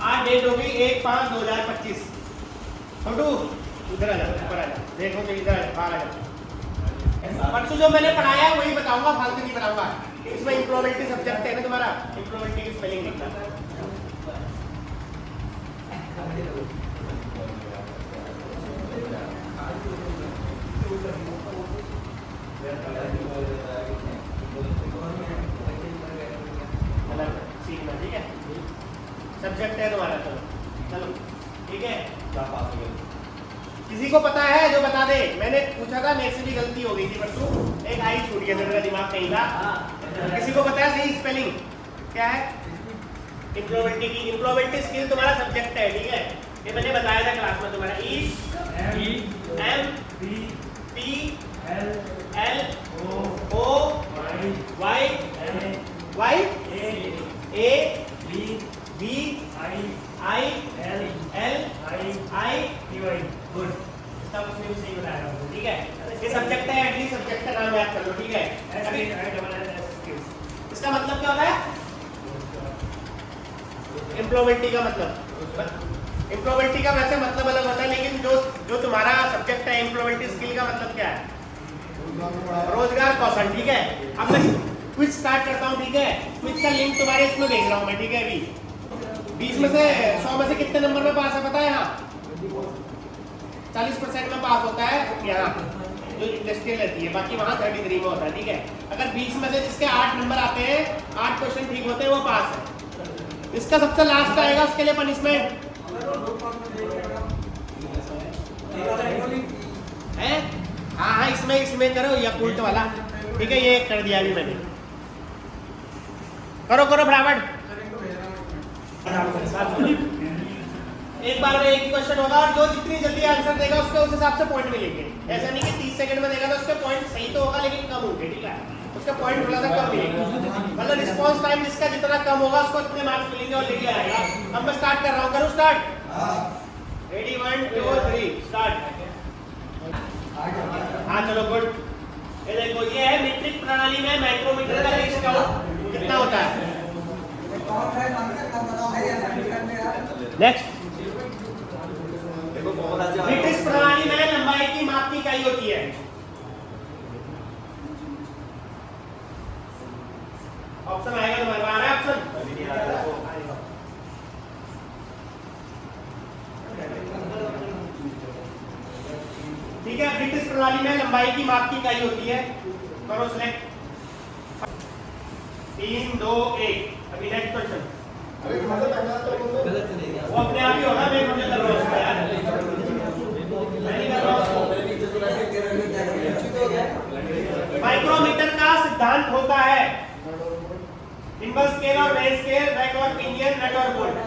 आज डेट होगी 1/5/2025। छोटू इधर आ जा, ऊपर आ जा, देखो कि इधर बाहर आ जा। परसों जो मैंने पढ़ाया वही बताऊंगा, फालतू नहीं बताऊंगा। इसमें इम्प्रोबेबिलिटी सब्जेक्ट है ना तुम्हारा, इम्प्रोबेबिलिटी की स्पेलिंग लिखना। सीखना, ठीक है, सब्जेक्ट है तुम्हारा। चलो ठीक है, किसी को पता है जो बता दे। मैंने पूछा था, मेरे से भी गलती हो गई थी परसों, एक आई छूट गया था, मेरा दिमाग कहीं था। किसी को पता है सही स्पेलिंग क्या है इम्प्रोबेबिलिटी की? इम्प्रोबेबिलिटी स्किल तुम्हारा सब्जेक्ट है, ठीक है, ये मैंने बताया था क्लास में तुम्हारा। E M P L O Y A B I L I good. इसका मुझे भी सही बताया था, ठीक है। ये सब्जेक्ट है, एटलीस्ट सब्जेक्ट का नाम याद कर लो, ठीक है। इसका मतलब क्या होता है इम्प्रोबेबिलिटी का? मतलब इम्प्रोबेबिलिटी का वैसे मतलब अलग होता है, लेकिन जो तुम्हारा सब्जेक्ट है इम्प्रोबेबिलिटी स्किल का मतलब क्या है? रोजगार कौशल, ठीक है। अब मैं क्विज स्टार्ट करता हूँ, ठीक है। क्विज का लिंक तुम्हारे इसमें भेज रहा हूँ मैं, ठीक है। अभी 20 में से 100 में से कितने नंबर में पास है पता है? यहाँ 40% में पास होता है यहाँ जो इंडस्ट्रियल रहती है, बाकी वहाँ 33 में होता है, ठीक है। अगर 20 में से जिसके 8 नंबर आते हैं, 8 क्वेश्चन ठीक होते हैं, वो पास है। इसका सबसे लास्ट आएगा, उसके लिए पनिशमेंट है। हाँ, इसमें करो या उल्ट वाला, ठीक है। ये कर दिया अभी मैंने, करो फटाफट। एक बार में एक ही क्वेश्चन होगा, और जो जितनी जल्दी आंसर देगा उसके उस हिसाब से पॉइंट मिलेंगे। ऐसा नहीं कि 30 सेकंड में देगा तो उसके पॉइंट सही तो होगा लेकिन कम होंगे, ठीक है। उसका पॉइंट थोड़ा सा कम मिलेगा, मतलब रिस्पांस टाइम जिसका जितना कम होगा उसको इतने मार्क्स मिलेंगे और लेके आएगा। अब मैं स्टार्ट कर रहा हूँ, करूँ स्टार्ट? Ready 1 2 3 start. हाँ चलो गुड। ये देखो, ये है मीट्रिक प्रणाली में माइक्रोमीटर का लीस्ट काउंट कितना होता है। नेक्स्ट, मीट्रिक प्रणाली में लंबाई की माप की इकाई होती है। ऑप्शन आएगा तुम्हारे पास, आ रहा है ऑप्शन? ठीक है, ब्रिटिश प्रणाली में लंबाई की माप की इकाई होती है। करो सिलेक्ट। 3 2 1। अभी नेक्स्ट क्वेश्चन। वो अपने आप ही होगा, मैं मुझे कर रहा हूँ उसका यार, मैं नहीं कर रहा हूँ। माइक्रोमीटर का सिद्धांत होता है इनवर्स स्केल और बेस स्केल, रेड और पिनियन, नट और बोल्ट।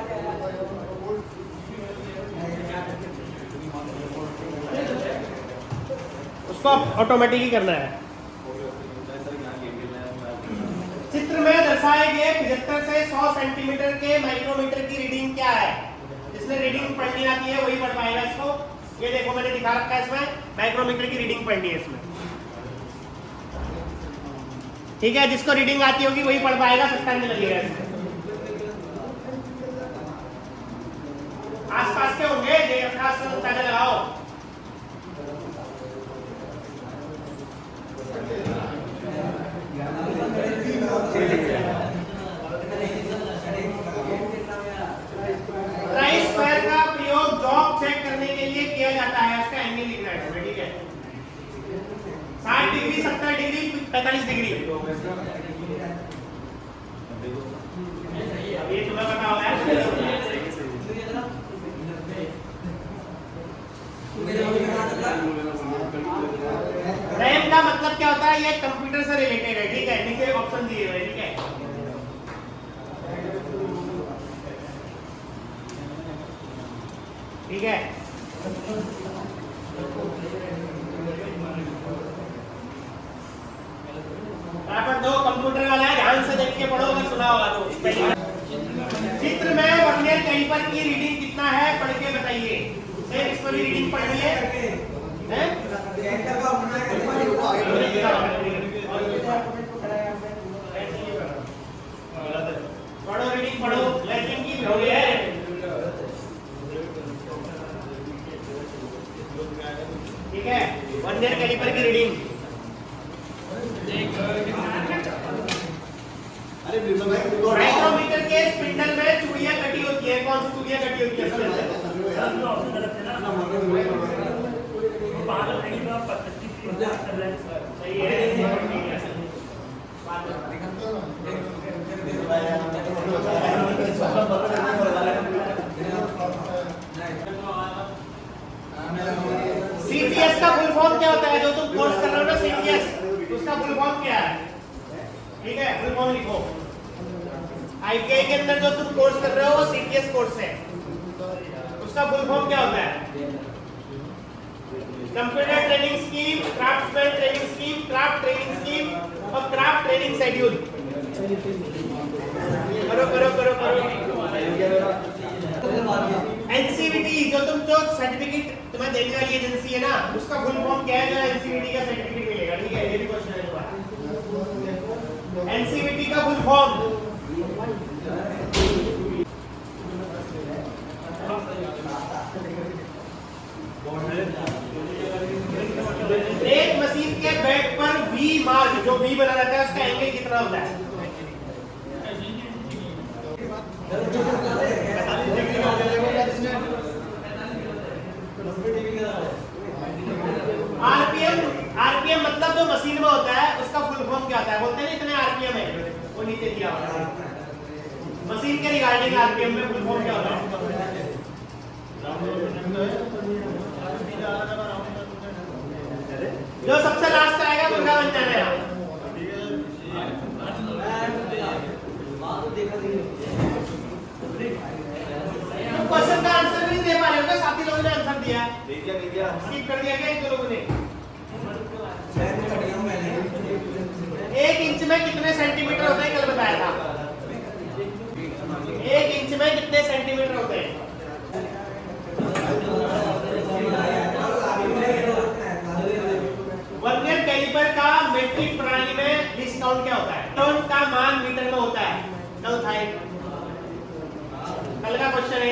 उसको ऑटोमेटिकली करना है। चित्र में दर्शाए गए 75 से 100 सेंटीमीटर के माइक्रोमीटर की रीडिंग क्या है? जिसने रीडिंग पढ़नी आती है वही पढ़ पाएगा इसको। ये देखो मैंने दिखा रखा है, इसमें माइक्रोमीटर की रीडिंग पढ़नी है इसमें, ठीक है। जिसको रीडिंग आती होगी वही पढ़ पाएगा, सट्टा नहीं लगेगा इसमें। आसपास के होंगे, खास से अंदाजा लगाओ। राइट स्क्वायर का प्रयोग जॉब चेक करने के लिए किया जाता है। उसका एंगल लिखना है इसमें, ठीक है। 60 डिग्री, 70 डिग्री, 45 डिग्री। अब ये तुम्हें पता होगा। रैम का मतलब क्या होता है? ये कंप्यूटर से रिलेटेड है, ठीक है। नीचे ऑप्शन दिए हुए, ठीक है। ठीक है, यहाँ पर दो कंप्यूटर वाला है, ध्यान से देख के पढ़ो, अगर सुना होगा तो। चित्र में वर्नियर कैलिपर की रीडिंग कितना है, पढ़ के बताइए। सेम इसमें भी रीडिंग पढ़नी है, पढ़ो रीडिंग पढ़ो, लेकिन की हो गया है वर्नियर कैलिपर की रीडिंग। माइक्रोमीटर के स्पिंडल में चूड़ियां कटी होती है, कौन सी चूड़ियां कटी होती है? सही है। CTS का फुल फॉर्म क्या होता है? जो तुम कोर्स कर रहे हो ना CTS, उसका फुल फॉर्म क्या है? ठीक है, फुल फॉर्म लिखो। ITI के अंदर जो तुम कोर्स कर रहे हो वो CTS कोर्स है, उसका फुल फॉर्म क्या होता है? Computer training scheme, craftsman training scheme, craft training scheme और क्राफ्ट ट्रेनिंग शेड्यूल। करो करो करो करो। NCVT जो सर्टिफिकेट तुम्हें देने वाली एजेंसी है ना, उसका फुल फॉर्म क्या है? जो NCVT का सर्टिफिकेट मिलेगा, ठीक है, ये भी क्वेश्चन है तुम्हारा। NCVT का फुल फॉर्म एक मशीन के बेड पर V मार्क, जो V बना रहता है, उसका एंगल कितना होता है? RPM मतलब जो मशीन में होता है उसका फुल फॉर्म क्या होता है? बोलते हैं ना इतने RPM है, वो नीचे दिया हुआ है। मशीन के रिगार्डिंग RPM में फुल फॉर्म क्या होता है? जो सबसे लास्ट आएगा मुर्गा बन जाना है। क्वेश्चन का आंसर नहीं दे पा रहे हो क्या? साथी लोगों ने आंसर दिया, स्किप कर दिया क्या? एक दो लोगों ने। 1 इंच में कितने सेंटीमीटर होते हैं? कल बताया था। 1 इंच में कितने सेंटीमीटर होते हैं? वर्नियर कैलिपर का मेट्रिक प्रणाली में डिस्काउंट क्या होता है? टन का मान मीटर में होता है। कल था कल का क्वेश्चन है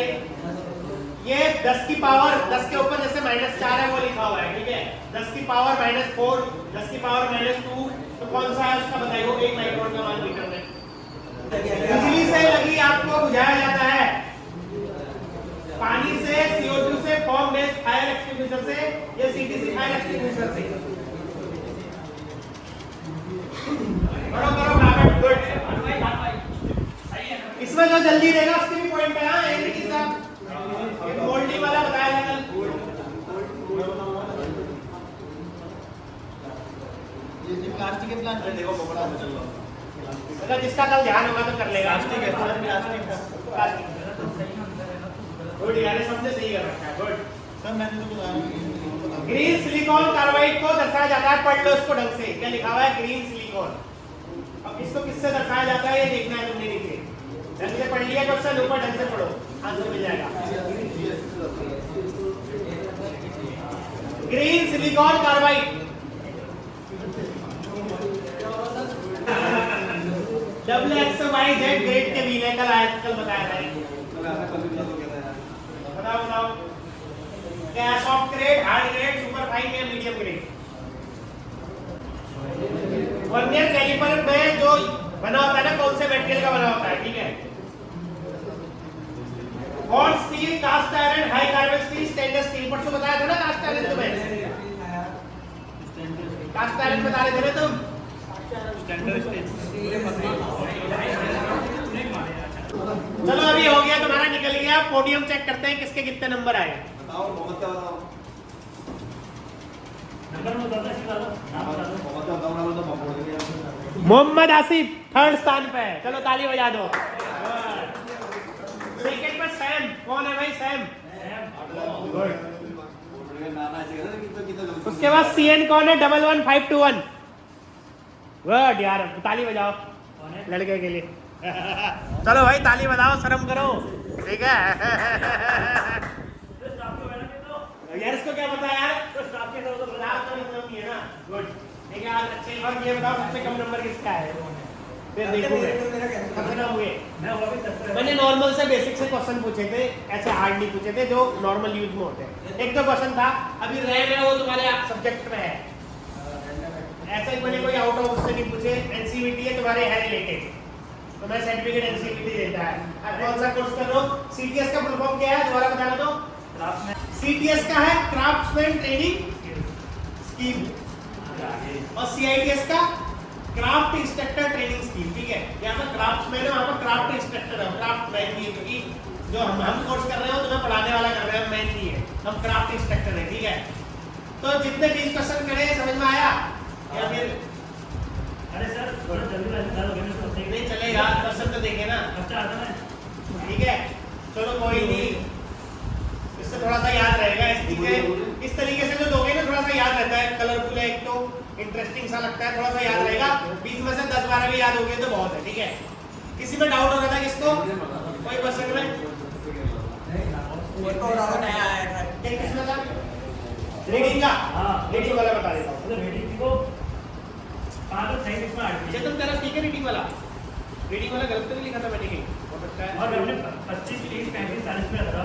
ये। 10 की पावर 10 के ऊपर जैसे -4 है वो लिखा हुआ है, ठीक है। 10 की पावर -4, 10 की पावर -2, तो कौन सा है उसका बताइए। 1 माइक्रोन का मान मीटर में। बिजली से लगी आग को बुझाया जाता है। पानी से, CO2 से, फॉर्म बेस्ड फायर एक्सटिंग्विशर से या CTC फायर एक्सटिंग्विशर से? करो करो बराबर, गुड। इसमें जो जल्दी देगा उसके भी पॉइंट है। हां, एक ही साहब एक मोल्डिंग वाला बताया था कल। ये प्लास्टिक है, प्लास्टिक देखो पकड़ा चल रहा है। अगर जिसका कल ध्यान होगा तो कर लेगा। प्लास्टिक है, प्लास्टिक गुड यार, सबने सही कर रखा है, गुड। सर मैंने तो बताया ग्रीन सिलिकॉन कार्बाइड को दर्शाया जाता है, पढ़ लो इसको ढंग से। क्या लिखा हुआ है? Green silicon. अब इसको किससे दर्शाया जाता है ये देखना है तुमने नीचे। ढंग से पढ़ लिया क्वेश्चन, ऊपर ढंग से पढ़ो, आंसर मिल जाएगा। Green silicon carbide XYZ grade के व्हील है। कल बताया था। बताओ बताओ क्या? Soft grade, hard grade, super fine या मीडियम ग्रेड? वर्नियर कैलिपर में जो बना होता है ना, कौन से मटेरियल का बना होता है? ठीक है, hot steel, cast iron, high carbon steel, stainless steel. परसों बताया था ना कास्ट आयरन तुम्हें। कास्ट आयरन बता रहे थे ना तुम। चलो अभी हो गया तुम्हारा, निकल गया। पोडियम चेक करते हैं किसके कितने नंबर आए। बताओ मोहम्मद का बताओ। मोहम्मद आसिफ 3rd स्थान पे है। चलो ताली बजा दो। सेकंड पर सैम। कौन है भाई? सैम। उसके बाद CN कौन है? 11521। गुड यार, ताली बजाओ लड़के के लिए। चलो भाई ताली बजाओ, शर्म करो, ठीक है। यार इसको क्या पता यार? तो स्टाफ के तो बता तो नहीं है ना। गुड, ठीक है। आज अच्छे बात ये बताओ सबसे कम नंबर किसका है? फिर देखूंगा खत्म हुए। मैंने नॉर्मल से बेसिक से क्वेश्चन पूछे थे, ऐसे हार्ड नहीं पूछे थे जो नॉर्मल यूज में होते हैं। एक तो क्वेश्चन था, अभी रैम है वो तुम्हारे सब्जेक्ट में है, ऐसा ही मैंने कोई आउट ऑफ उससे नहीं पूछे। एनसीईआरटी है तुम्हारे है रिलेटेड, तो मैं सर्टिफिकेट एनसीईआरटी देता है। अब कौन सा कोर्स कर रहे हो? सीटीएस का फुल फॉर्म क्या है दोबारा बताना तो? सीटीएस का है क्राफ्ट्समैन ट्रेनिंग स्कीम, और सीआईटीएस का क्राफ्ट इंस्ट्रक्टर ट्रेनिंग स्कीम। ठीक है, यहाँ पर क्राफ्ट्समैन है, वहाँ पर क्राफ्ट इंस्ट्रक्टर है। क्राफ्टमैन भी है क्योंकि जो हम कोर्स कर रहे हो तुम्हें पढ़ाने वाला कर रहे हैं, मैन नहीं है, हम क्राफ्ट इंस्ट्रक्टर है। ठीक है, तो जितने 20 क्वेश्चन करे समझ में आया या फिर? अरे सर थोड़ा जल्दी नहीं चलेगा, क्वेश्चन तो देखे ना। ठीक है, चलो कोई नहीं, इससे थोड़ा सा याद रहेगा। इस चीजें इस तरीके से जो दोगे ना थोड़ा सा याद रहता है, कलरफुल है, एक तो इंटरेस्टिंग सा लगता है, थोड़ा सा याद रहेगा। 20 में से 10-12 भी याद हो गए तो बहुत है। ठीक है, किसी में डाउट हो रहा था किसको? कोई क्वेश्चन में किसमें था? रीडिंग का? रीडिंग वाला बता देता हूँ। चेतन तेरा ठीक है रीडिंग वाला? रीडिंग वाला गलत तो नहीं लिखा था मैंने कहीं? हो सकता है। और हमने 25 30 35 40 में रखा